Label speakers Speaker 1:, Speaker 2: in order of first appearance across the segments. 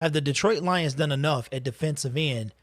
Speaker 1: Have the Detroit Lions done enough at defensive end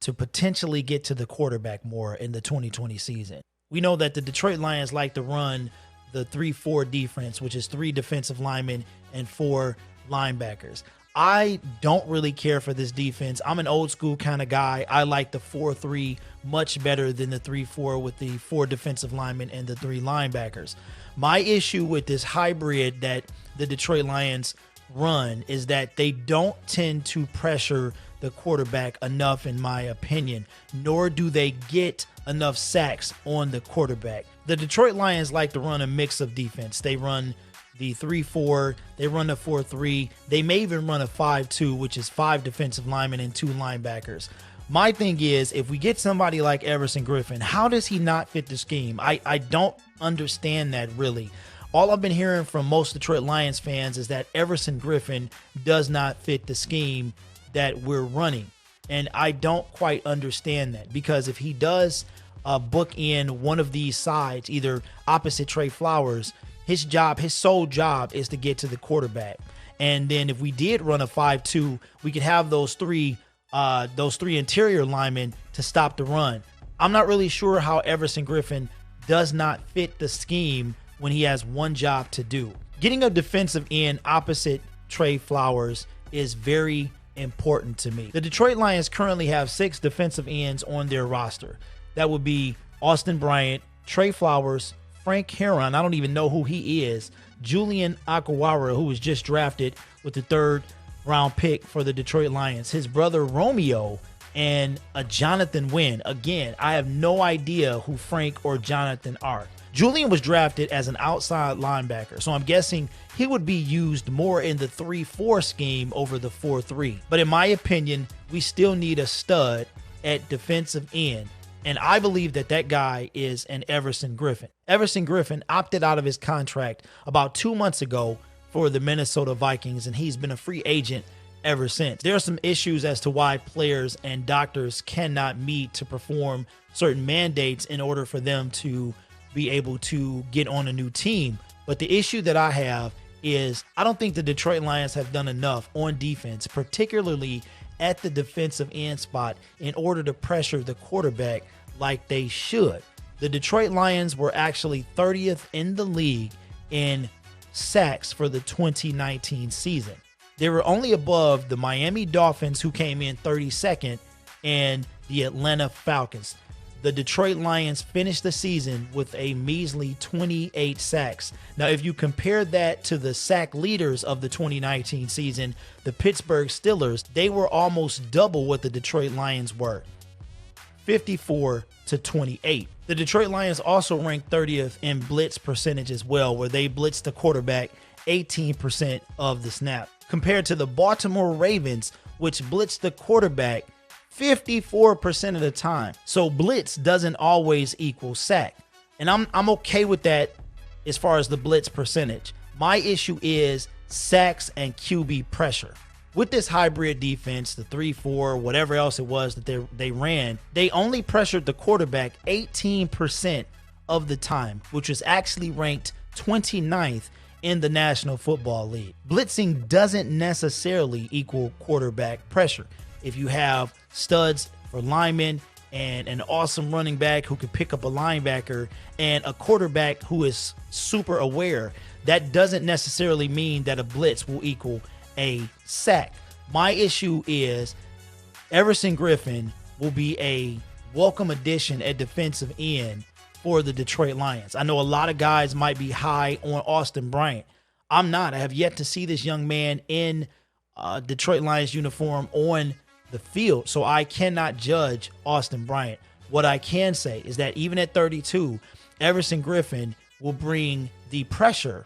Speaker 1: to potentially get to the quarterback more in the 2020 season? We know that the Detroit Lions like to run the 3-4 defense, which is 3 defensive linemen and 4 linebackers. I don't really care for this defense. I'm an old school kind of guy. I like the 4-3 much better than the 3-4 with the 4 defensive linemen and the 3 linebackers. My issue with this hybrid that the Detroit Lions run is that they don't tend to pressure the quarterback enough, in my opinion, nor do they get enough sacks on the quarterback. The Detroit Lions like to run a mix of defense. They run the 3-4, they run the 4-3, they may even run a 5-2, which is 5 defensive linemen and 2 linebackers. My thing is, if we get somebody like Everson Griffin, how does he not fit the scheme? I don't understand that, really. All I've been hearing from most Detroit Lions fans is that Everson Griffin does not fit the scheme that we're running. And I don't quite understand that, because if he does book in one of these sides, either opposite Trey Flowers, his sole job is to get to the quarterback. And then if we did run a 5-2, we could have those three interior linemen to stop the run. I'm not really sure how Everson Griffin does not fit the scheme when he has one job to do. Getting a defensive end opposite Trey Flowers is very important to me. The Detroit Lions currently have 6 defensive ends on their roster. That would be Austin Bryant, Trey Flowers, Frank Heron, I don't even know who he is, Julian Akawara, who was just drafted with the 3rd round pick for the Detroit Lions, his brother Romeo, and a Jonathan Wynn. Again, I have no idea who Frank or Jonathan are. Julian was drafted as an outside linebacker, so I'm guessing he would be used more in the 3-4 scheme over the 4-3. But in my opinion, we still need a stud at defensive end, and I believe that guy is an Everson Griffin. Everson Griffin opted out of his contract about 2 months ago for the Minnesota Vikings, and he's been a free agent ever since. There are some issues as to why players and doctors cannot meet to perform certain mandates in order for them to be able to get on a new team. But the issue that I have is I don't think the Detroit Lions have done enough on defense, particularly at the defensive end spot, in order to pressure the quarterback like they should. The Detroit Lions were actually 30th in the league in sacks for the 2019 season. They were only above the Miami Dolphins, who came in 32nd, and the Atlanta Falcons. The Detroit Lions finished the season with a measly 28 sacks. Now, if you compare that to the sack leaders of the 2019 season, the Pittsburgh Steelers, they were almost double what the Detroit Lions were, 54-28. The Detroit Lions also ranked 30th in blitz percentage as well, where they blitzed the quarterback 18% of the snap, compared to the Baltimore Ravens, which blitzed the quarterback 54% of the time. So blitz doesn't always equal sack. And I'm okay with that as far as the blitz percentage. My issue is sacks and QB pressure. With this hybrid defense, the 3-4, whatever else it was that they ran, they only pressured the quarterback 18% of the time, which was actually ranked 29th in the National Football League. Blitzing doesn't necessarily equal quarterback pressure. If you have studs for linemen and an awesome running back who can pick up a linebacker and a quarterback who is super aware, that doesn't necessarily mean that a blitz will equal a sack. My issue is Everson Griffin will be a welcome addition at defensive end for the Detroit Lions. I know a lot of guys might be high on Austin Bryant. I'm not. I have yet to see this young man in Detroit Lions uniform on the field, so I cannot judge Austin Bryant. What I can say is that even at 32, Everson Griffin will bring the pressure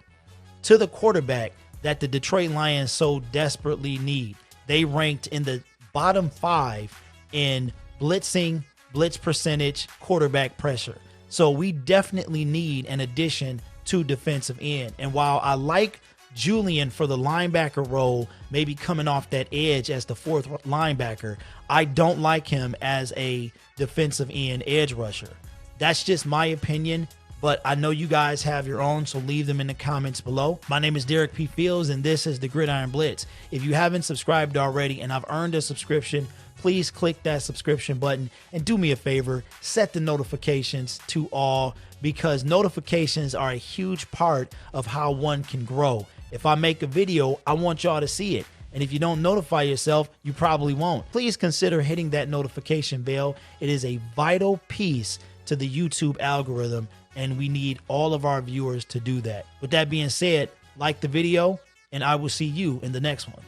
Speaker 1: to the quarterback that the Detroit Lions so desperately need. They ranked in the bottom 5 in blitzing, blitz percentage, quarterback pressure. So we definitely need an addition to defensive end. And while I like Julian for the linebacker role, maybe coming off that edge as the 4th linebacker, I don't like him as a defensive end edge rusher. That's just my opinion. but I know you guys have your own, so leave them in the comments below. My name is Derek P. Fields, and this is the Gridiron Blitz. If you haven't subscribed already and I've earned a subscription, please click that subscription button and do me a favor, set the notifications to all, because notifications are a huge part of how one can grow. If I make a video, I want y'all to see it. And if you don't notify yourself, you probably won't. Please consider hitting that notification bell. It is a vital piece to the YouTube algorithm, and we need all of our viewers to do that. With that being said, like the video, and I will see you in the next one.